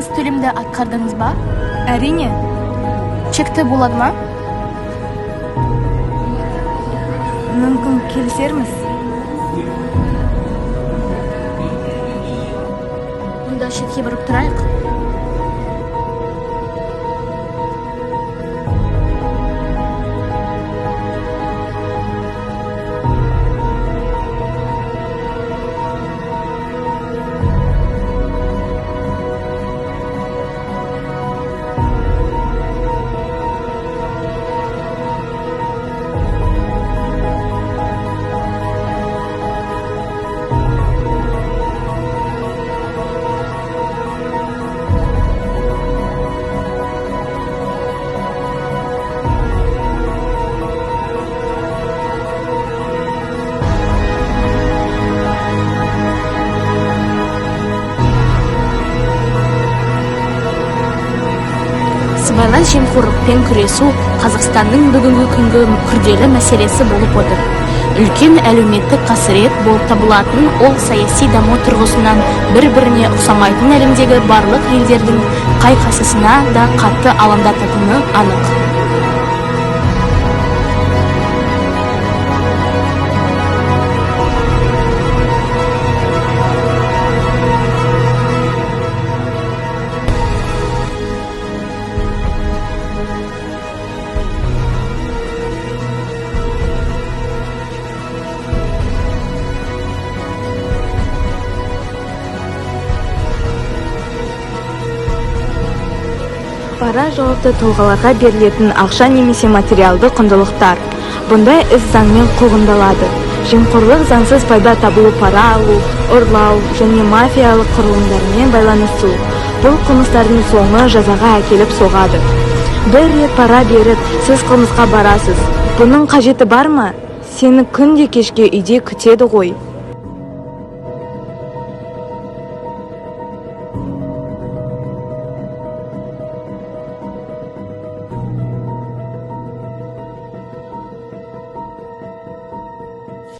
Сіз төлемді атқардыңыз ба? Әрине. Чекті болады ма? Мүмкін келісерміз. Мұнда шетке барып тұрайық. Сыбайлас жемқорлықпен күресу Қазақстанның бүгінгі күнгі күрделі мәселесі болып отыр. Үлкен әлеуметтік қасірет болып табылатын ол саяси даму тұрғысынан бір-біріне ұқсамайтын әлемдегі барлық елдердің қай-қайсысына да қатты алаңдататыны анық. Пара жауапты тұлғаларға берілетін ақша немесе материалды құндылықтар. Бұндай іс заңмен қуғындалады. Жемқорлық заңсыз пайда табу, пара алу, ұрлау және мафиялық құрылымдармен байланысу. Бұл қылмыстардың соңы жазаға әкеліп соғады. Бір рет пара беріп, сіз қылмысқа барасыз. Бұның қажеті бар ма? Сені күнде кешке үйде күтеді ғой.